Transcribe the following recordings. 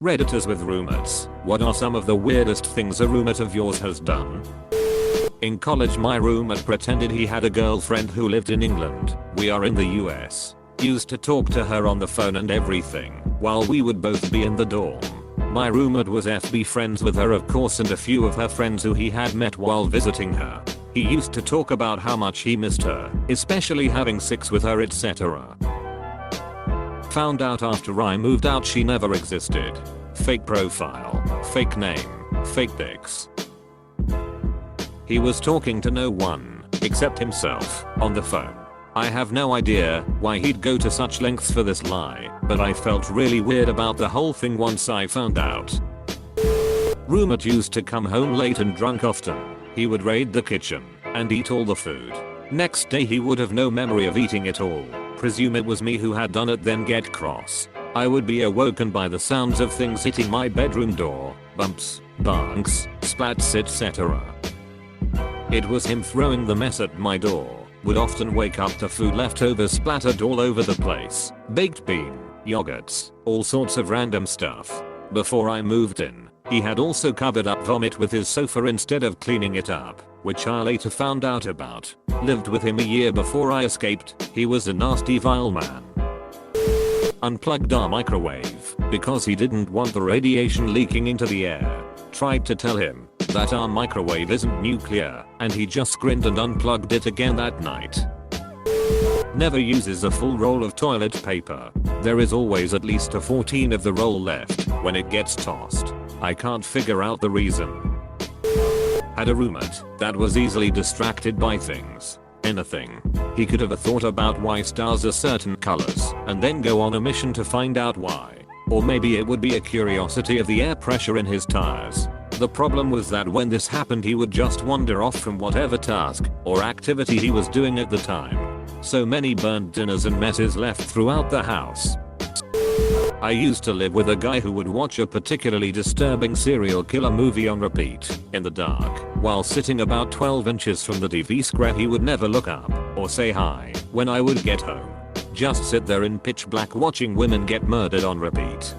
Redditors with roommates. What are some of the weirdest things a roommate of yours has done? In college, my roommate pretended he had a girlfriend who lived in England. We are in the US. Used to talk to her on the phone and everything, while we would both be in the dorm. My roommate was FB friends with her, of course, and a few of her friends who he had met while visiting her. He used to talk about how much he missed her, especially having sex with her, etc. Found out after I moved out she never existed. Fake profile, fake name, fake pics. He was talking to no one, except himself, on the phone. I have no idea why he'd go to such lengths for this lie, but I felt really weird about the whole thing once I found out. Roommate used to come home late and drunk often. He would raid the kitchen and eat all the food. Next day he would have no memory of eating it all. Presume it was me who had done it, then get cross. I would be awoken by the sounds of things hitting my bedroom door, bumps, bonks, splats, etc. It was him throwing the mess at my door. Would often wake up to food leftovers splattered all over the place. Baked bean, yogurts, all sorts of random stuff. Before I moved in, he had also covered up vomit with his sofa instead of cleaning it up, which I later found out about. Lived with him a year before I escaped. He was a nasty, vile man. Unplugged our microwave because he didn't want the radiation leaking into the air. Tried to tell him that our microwave isn't nuclear, and he just grinned and unplugged it again that night. Never uses a full roll of toilet paper. There is always at least a 14 of the roll left when it gets tossed. I can't figure out the reason. Had a roommate that was easily distracted by things. Anything. He could have a thought about why stars are certain colors and then go on a mission to find out why. Or maybe it would be a curiosity of the air pressure in his tires. The problem was that when this happened he would just wander off from whatever task or activity he was doing at the time. So many burned dinners and messes left throughout the house. I used to live with a guy who would watch a particularly disturbing serial killer movie on repeat, in the dark, while sitting about 12 inches from the TV screen. He would never look up or say hi when I would get home. Just sit there in pitch black watching women get murdered on repeat.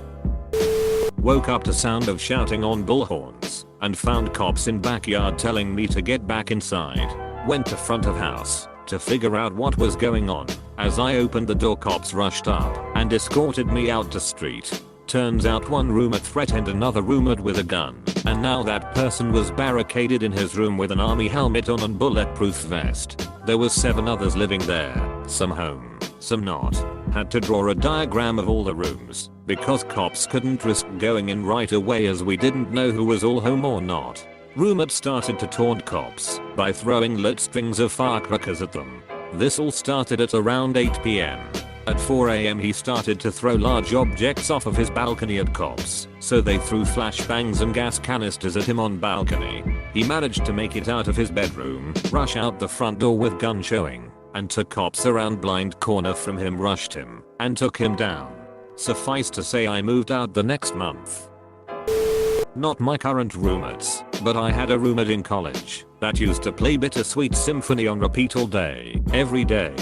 Woke up to sound of shouting on bullhorns and found cops in backyard telling me to get back inside. Went to front of house to figure out what was going on. As I opened the door, cops rushed up and escorted me out to street. Turns out one roommate threatened another roommate with a gun, and now that person was barricaded in his room with an army helmet on and bulletproof vest. There was 7 others living there, some home, some not. Had to draw a diagram of all the rooms because cops couldn't risk going in right away as we didn't know who was all home or not. Roommate started to taunt cops by throwing lit strings of firecrackers at them. This all started at around 8 PM. At 4 AM he started to throw large objects off of his balcony at cops, so they threw flashbangs and gas canisters at him on balcony. He managed to make it out of his bedroom, rush out the front door with gun showing, and took cops around blind corner from him, rushed him, and took him down. Suffice to say I moved out the next month. Not my current roommates, but I had a roommate in college that used to play Bittersweet Symphony on repeat all day, every day.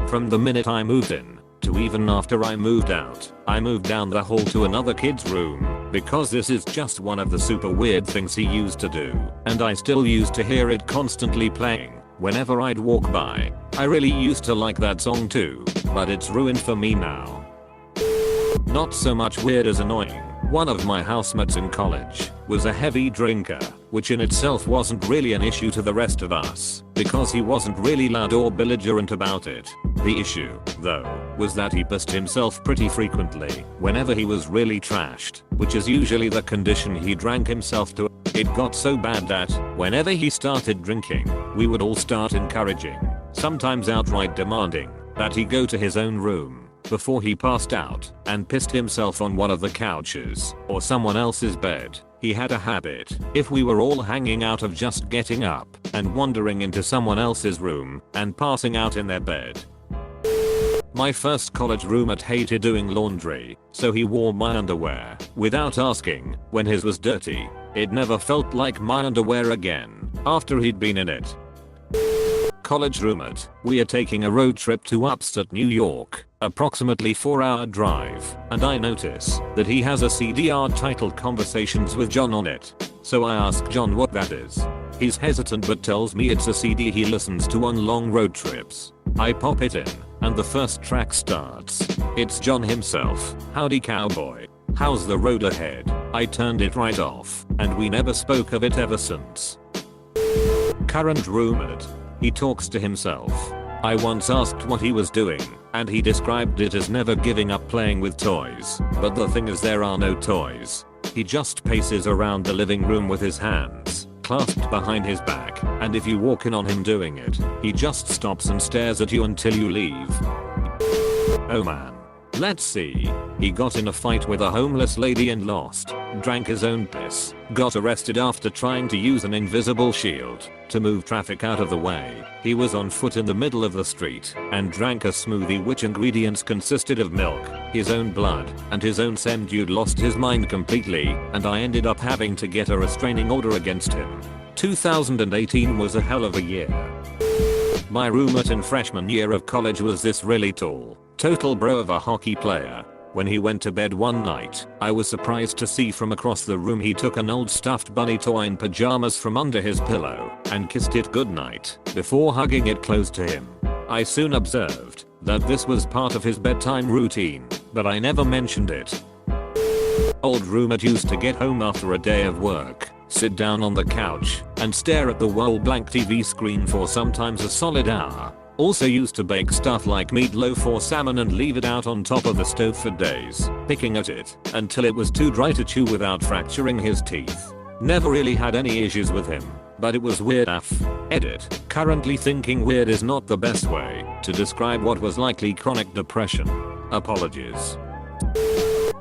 From the minute I moved in to even after I moved out, I moved down the hall to another kid's room because this is just one of the super weird things he used to do, and I still used to hear it constantly playing whenever I'd walk by. I really used to like that song too, but it's ruined for me now. Not so much weird as annoying. One of my housemates in college was a heavy drinker, which in itself wasn't really an issue to the rest of us because he wasn't really loud or belligerent about it. The issue, though, was that he pissed himself pretty frequently whenever he was really trashed, which is usually the condition he drank himself to. It got so bad that whenever he started drinking, we would all start encouraging, sometimes outright demanding, that he go to his own room before he passed out and pissed himself on one of the couches or someone else's bed. He had a habit, if we were all hanging out, of just getting up and wandering into someone else's room and passing out in their bed. My first college roommate hated doing laundry, so he wore my underwear without asking when his was dirty. It never felt like my underwear again after he'd been in it. College roommate, we are taking a road trip to upstate New York, approximately 4-hour drive, and I notice that he has a CDR titled Conversations with John on it. So I ask John what that is. He's hesitant but tells me it's a CD he listens to on long road trips. I pop it in, and the first track starts. It's John himself. Howdy cowboy. How's the road ahead? I turned it right off, and we never spoke of it ever since. Current roommate. He talks to himself. I once asked what he was doing, and he described it as never giving up playing with toys. But the thing is, there are no toys. He just paces around the living room with his hands clasped behind his back, and if you walk in on him doing it, he just stops and stares at you until you leave. Oh man. Let's see. He got in a fight with a homeless lady and lost, drank his own piss, got arrested after trying to use an invisible shield to move traffic out of the way. He was on foot in the middle of the street and drank a smoothie which ingredients consisted of milk, his own blood, and his own semen. Dude lost his mind completely, and I ended up having to get a restraining order against him. 2018 was a hell of a year. My roommate in freshman year of college was this really tall, total bro of a hockey player. When he went to bed one night, I was surprised to see from across the room he took an old stuffed bunny toy in pajamas from under his pillow and kissed it goodnight before hugging it close to him. I soon observed that this was part of his bedtime routine, but I never mentioned it. Old roommate used to get home after a day of work, sit down on the couch, and stare at the wall blank TV screen for sometimes a solid hour. Also used to bake stuff like meatloaf or salmon and leave it out on top of the stove for days, picking at it until it was too dry to chew without fracturing his teeth. Never really had any issues with him, but it was weird AF. Edit. Currently thinking weird is not the best way to describe what was likely chronic depression. Apologies.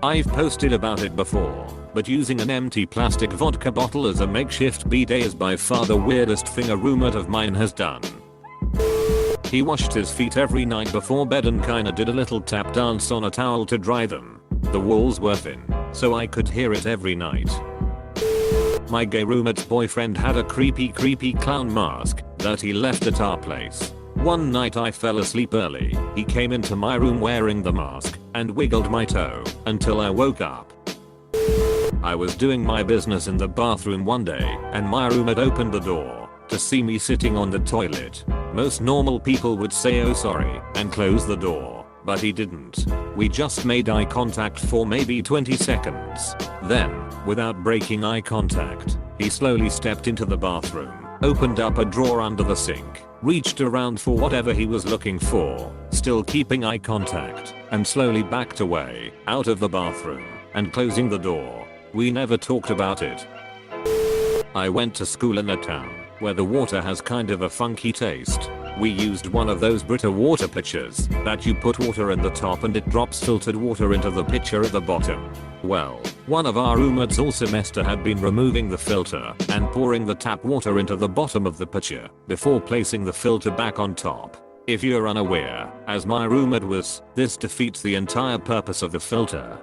I've posted about it before, but using an empty plastic vodka bottle as a makeshift bidet is by far the weirdest thing a roommate of mine has done. He washed his feet every night before bed and kinda did a little tap dance on a towel to dry them. The walls were thin, so I could hear it every night. My gay roommate's boyfriend had a creepy clown mask that he left at our place. One night I fell asleep early. He came into my room wearing the mask and wiggled my toe until I woke up. I was doing my business in the bathroom one day and my roommate opened the door to see me sitting on the toilet. Most normal people would say oh sorry and close the door, but he didn't. We just made eye contact for maybe 20 seconds. Then, without breaking eye contact, he slowly stepped into the bathroom, opened up a drawer under the sink, reached around for whatever he was looking for, still keeping eye contact, and slowly backed away, out of the bathroom, and closing the door. We never talked about it. I went to school in a town where the water has kind of a funky taste. We used one of those Brita water pitchers that you put water in the top and it drops filtered water into the pitcher at the bottom. Well, one of our roommates all semester had been removing the filter and pouring the tap water into the bottom of the pitcher before placing the filter back on top. If you're unaware, as my roommate was, this defeats the entire purpose of the filter.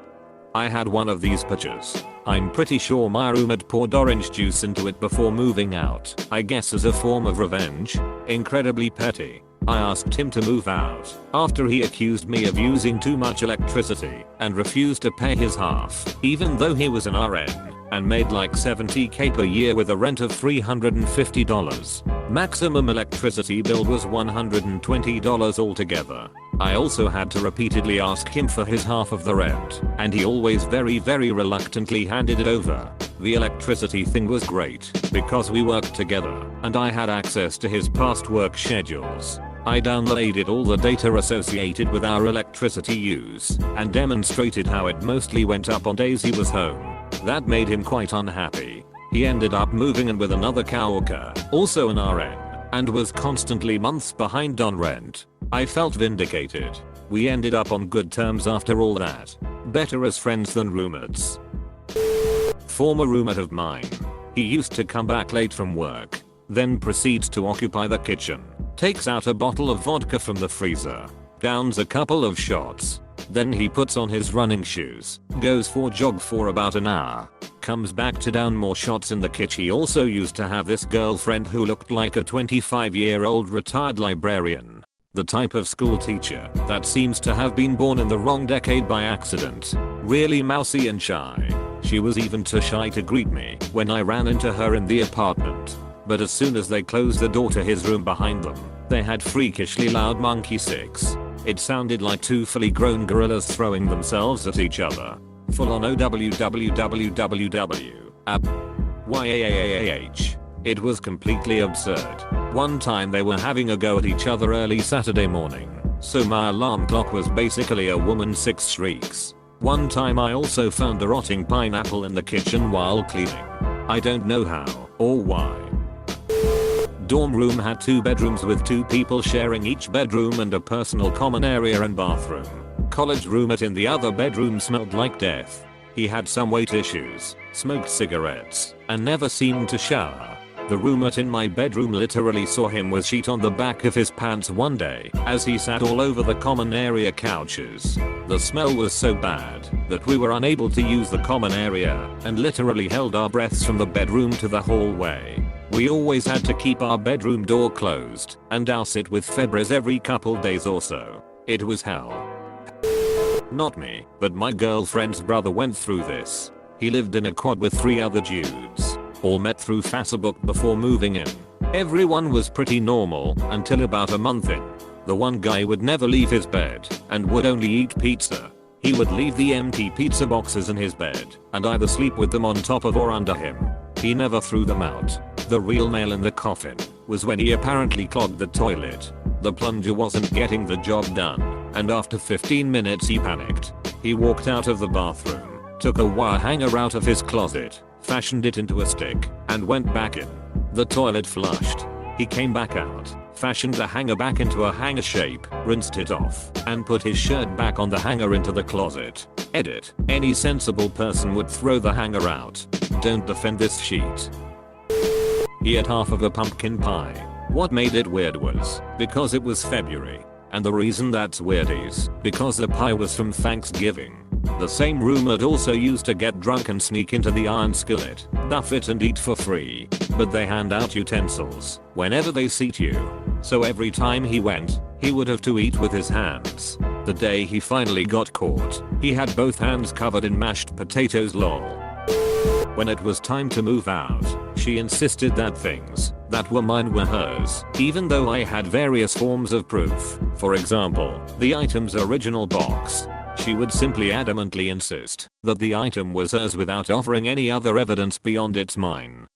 I had one of these pitchers. I'm pretty sure my roommate poured orange juice into it before moving out, I guess as a form of revenge. Incredibly petty. I asked him to move out after he accused me of using too much electricity and refused to pay his half, even though he was an RN and made like $70k per year with a rent of $350. Maximum electricity bill was $120 altogether. I also had to repeatedly ask him for his half of the rent, and he always very reluctantly handed it over. The electricity thing was great because we worked together and I had access to his past work schedules. I downloaded all the data associated with our electricity use and demonstrated how it mostly went up on days he was home. That made him quite unhappy. He ended up moving in with another coworker, also an RN, and was constantly months behind on rent. I felt vindicated. We ended up on good terms after all that. Better as friends than roommates. Former roommate of mine. He used to come back late from work, then proceeds to occupy the kitchen, takes out a bottle of vodka from the freezer, downs a couple of shots. Then he puts on his running shoes, goes for a jog for about an hour, Comes back to down more shots in the kitchen. He also used to have this girlfriend who looked like a 25-year-old retired librarian. The type of school teacher that seems to have been born in the wrong decade by accident. Really mousy and shy. She was even too shy to greet me when I ran into her in the apartment. But as soon as they closed the door to his room behind them, they had freakishly loud monkey sex. It sounded like two fully grown gorillas throwing themselves at each other. Full on OWWWWW. YAAAH. It was completely absurd. One time they were having a go at each other early Saturday morning, so my alarm clock was basically a woman's 6 shrieks. One time I also found a rotting pineapple in the kitchen while cleaning. I don't know how or why. Dorm room had 2 bedrooms with 2 people sharing each bedroom and a personal common area and bathroom. College roommate in the other bedroom smelled like death. He had some weight issues, smoked cigarettes, and never seemed to shower. The roommate in my bedroom literally saw him with sheet on the back of his pants one day as he sat all over the common area couches. The smell was so bad that we were unable to use the common area and literally held our breaths from the bedroom to the hallway. We always had to keep our bedroom door closed and douse it with Febreze every couple days or so. It was hell. Not me, but my girlfriend's brother went through this. He lived in a quad with 3 other dudes. All met through Facebook before moving in. Everyone was pretty normal until about a month in. The one guy would never leave his bed and would only eat pizza. He would leave the empty pizza boxes in his bed and either sleep with them on top of or under him. He never threw them out. The real nail in the coffin was when he apparently clogged the toilet. The plunger wasn't getting the job done, and after 15 minutes he panicked. He walked out of the bathroom, took a wire hanger out of his closet, fashioned it into a stick, and went back in. The toilet flushed. He came back out, fashioned the hanger back into a hanger shape, rinsed it off, and put his shirt back on the hanger into the closet. Edit. Any sensible person would throw the hanger out. Don't defend this sheet. He ate half of a pumpkin pie. What made it weird was because it was February. And the reason that's weird is because the pie was from Thanksgiving. The same roommate also used to get drunk and sneak into the iron skillet, duff it and eat for free. But they hand out utensils whenever they seat you. So every time he went, he would have to eat with his hands. The day he finally got caught, he had both hands covered in mashed potatoes lol. When it was time to move out, she insisted that things that were mine were hers, even though I had various forms of proof. For example, the item's original box. She would simply adamantly insist that the item was hers without offering any other evidence beyond it's mine.